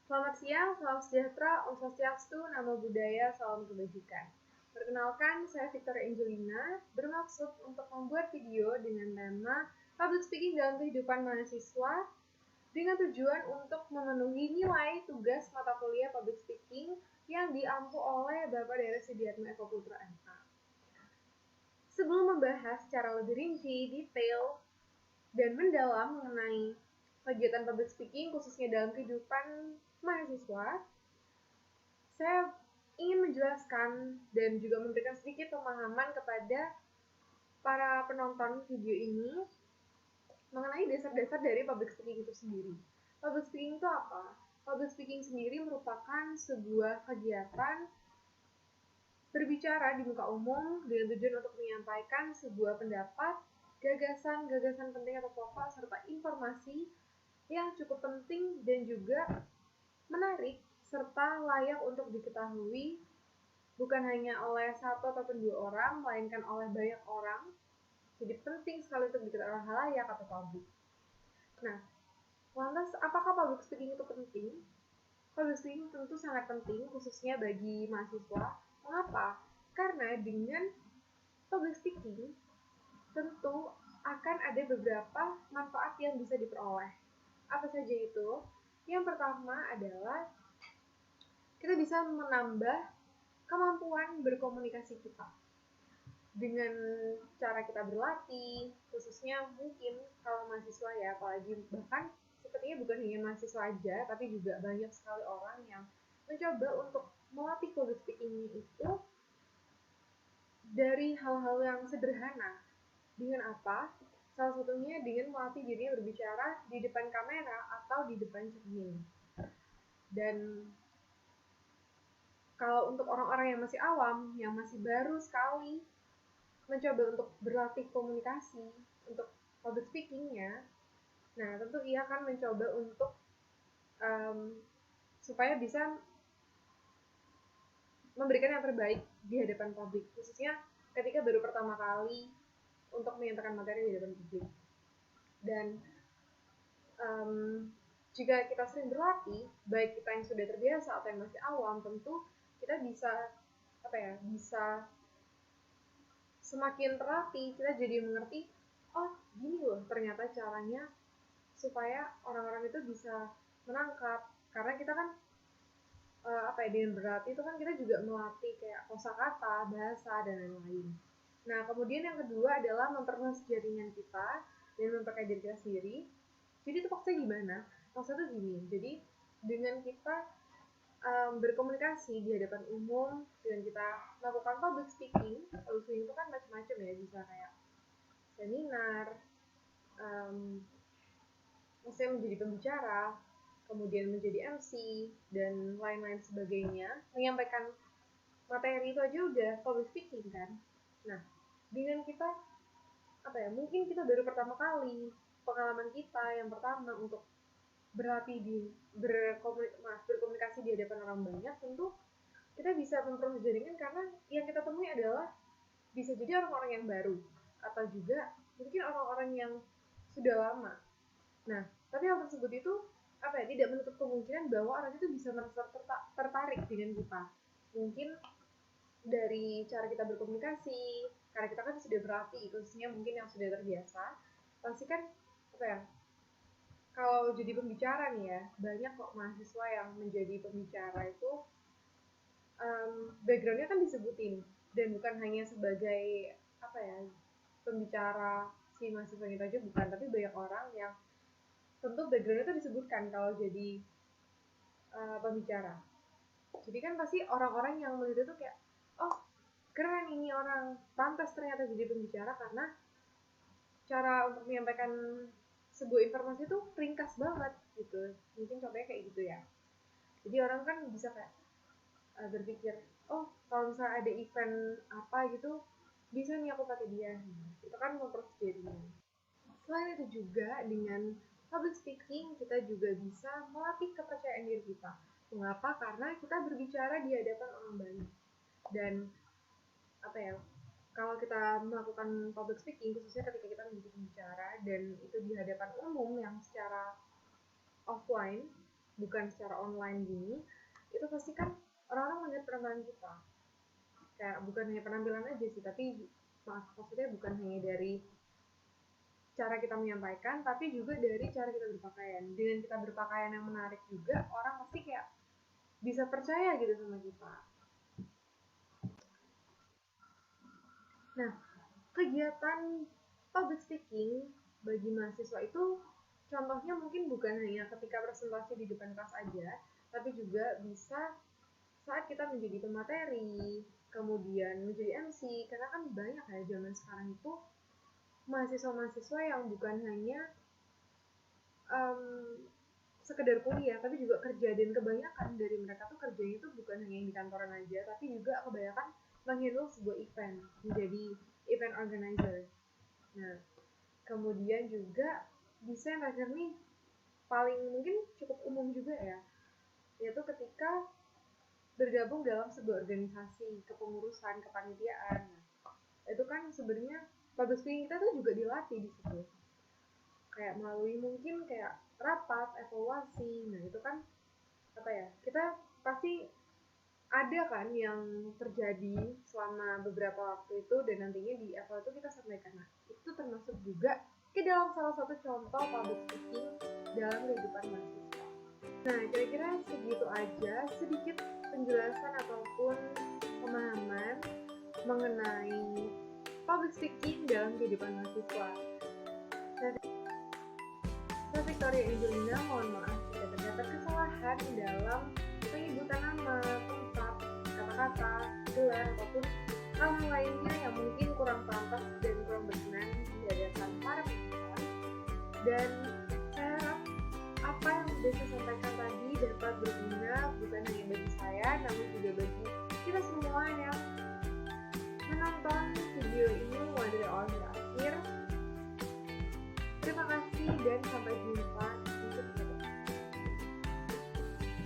Selamat siang, salam sejahtera, Om Swastiastu, Namo Buddhaya, salam kebajikan. Perkenalkan, saya Victoria Angelina, bermaksud untuk membuat video dengan tema Public Speaking dalam Kehidupan Mahasiswa dengan tujuan untuk memenuhi nilai tugas mata kuliah Public Speaking yang diampu oleh Bapak Dr. Sudiatmo Eko Putra MA. Sebelum membahas secara lebih rinci, detail, dan mendalam mengenai kegiatan public speaking khususnya dalam kehidupan mahasiswa, saya ingin menjelaskan dan juga memberikan sedikit pemahaman kepada para penonton video ini mengenai dasar-dasar dari public speaking itu sendiri. Public speaking itu apa? Public speaking sendiri merupakan sebuah kegiatan berbicara di muka umum dengan tujuan untuk menyampaikan sebuah pendapat, gagasan penting atau pokok, serta informasi yang cukup penting dan juga menarik serta layak untuk diketahui bukan hanya oleh satu ataupun dua orang, melainkan oleh banyak orang. Jadi penting sekali untuk diketahui oleh halayak atau publik. Nah, lantas apakah public speaking itu penting? Public speaking tentu sangat penting, khususnya bagi mahasiswa. Mengapa? Karena dengan public speaking tentu akan ada beberapa manfaat yang bisa diperoleh. Apa saja itu? Yang pertama adalah kita bisa menambah kemampuan berkomunikasi kita dengan cara kita berlatih, khususnya mungkin kalau mahasiswa ya, apalagi bahkan sepertinya bukan hanya mahasiswa aja, tapi juga banyak sekali orang yang mencoba untuk melatih public speaking itu dari hal-hal yang sederhana. Dengan apa? Salah satunya dengan melatih dirinya berbicara di depan kamera atau di depan cermin. Dan kalau untuk orang-orang yang masih awam, yang masih baru sekali mencoba untuk berlatih komunikasi, untuk public speaking-nya, nah tentu ia akan mencoba untuk supaya bisa memberikan yang terbaik di hadapan publik, khususnya ketika baru pertama kali untuk menyampaikan materi di hadapan publik. Dan jika kita sering berlatih, baik kita yang sudah terbiasa atau yang masih awam, tentu kita bisa bisa semakin terlatih, kita jadi mengerti, oh gini loh ternyata caranya supaya orang-orang itu bisa menangkap. Karena kita kan dengan berlatih itu kan kita juga melatih kayak kosakata, bahasa, dan lain-lain. Nah, kemudian yang kedua adalah memperluas jaringan kita dan memperkaya diri kita sendiri. Jadi itu maksudnya gimana? Maksudnya tuh gini, jadi dengan kita berkomunikasi di hadapan umum, dengan kita melakukan public speaking itu kan macam-macam ya, bisa kayak seminar, maksudnya menjadi pembicara, kemudian menjadi MC, dan lain-lain sebagainya, menyampaikan materi itu aja udah public speaking kan. Nah, dengan kita mungkin kita baru pertama kali, pengalaman kita yang pertama untuk berlatih berkomunikasi di hadapan orang banyak, tentu kita bisa memperluas jaringan karena yang kita temui adalah bisa jadi orang-orang yang baru atau juga mungkin orang-orang yang sudah lama. Nah, tapi hal tersebut itu tidak menutup kemungkinan bahwa orang itu bisa merasa tertarik dengan kita. Mungkin dari cara kita berkomunikasi, karena kita kan sudah berlatih, khususnya mungkin yang sudah terbiasa, pasti kan kalau jadi pembicara nih ya, banyak kok mahasiswa yang menjadi pembicara itu backgroundnya kan disebutin, dan bukan hanya sebagai pembicara si mahasiswa itu aja, bukan, tapi banyak orang yang tentu backgroundnya itu disebutkan kalau jadi pembicara. Jadi kan pasti orang-orang yang melihat itu kayak, oh keren ini orang, pantas ternyata jadi pembicara karena cara untuk menyampaikan sebuah informasi itu ringkas banget gitu. Mungkin contohnya kayak gitu ya. Jadi orang kan bisa kayak berpikir, oh kalau misalnya ada event apa gitu, bisa nih aku pakai dia. Itu kan memperluas jaringan. Selain itu juga dengan public speaking kita juga bisa melatih kepercayaan diri kita. Mengapa? Karena kita berbicara di hadapan orang banyak. Dan kalau kita melakukan public speaking, khususnya ketika kita menjadi pembicara dan itu di hadapan umum yang secara offline, bukan secara online gini, itu pasti kan orang-orang melihat penampilan kita. Kayak bukan hanya penampilan aja sih, tapi maksudnya bukan hanya dari cara kita menyampaikan, tapi juga dari cara kita berpakaian. Dengan kita berpakaian yang menarik juga, orang pasti kayak bisa percaya gitu sama kita. Nah, kegiatan public speaking bagi mahasiswa itu contohnya mungkin bukan hanya ketika presentasi di depan kelas aja, tapi juga bisa saat kita menjadi pemateri, kemudian menjadi MC, karena kan banyak ya zaman sekarang itu mahasiswa-mahasiswa yang bukan hanya sekedar kuliah, tapi juga kerja, dan kebanyakan dari mereka tuh kerjanya tuh bukan hanya yang di kantoran aja, tapi juga kebanyakan menghandle sebuah event, menjadi event organizer. Nah, kemudian juga bisa yang terakhir nih, paling mungkin cukup umum juga ya, yaitu ketika bergabung dalam sebuah organisasi, kepengurusan, kepanitiaan. Nah, itu kan sebenarnya public speaking kita tuh juga dilatih di situ. Kayak melalui mungkin kayak rapat, evaluasi. Nah, itu kan apa ya? Kita pasti ada kan yang terjadi selama beberapa waktu itu, dan nantinya di evaluasi itu kita sampaikan. Nah, itu termasuk juga ke dalam salah satu contoh public speaking dalam kehidupan mahasiswa. Nah, kira-kira segitu aja sedikit penjelasan ataupun pemahaman mengenai public speaking dalam kehidupan mahasiswa. Saya Victoria Angelina, mohon maaf jika terdapat kesalahan dalam penyebutan nama, tempat, kata-kata, gelar, ataupun hal-hal lainnya yang mungkin kurang pantas dan kurang berkenan di hadapan para penonton. Dan saya harap apa yang sudah saya sampaikan tadi dapat berguna bukan hanya bagi saya, namun juga bagi kita semua yang menonton video ini mulai dari awal hingga akhir. Terima kasih dan sampai jumpa.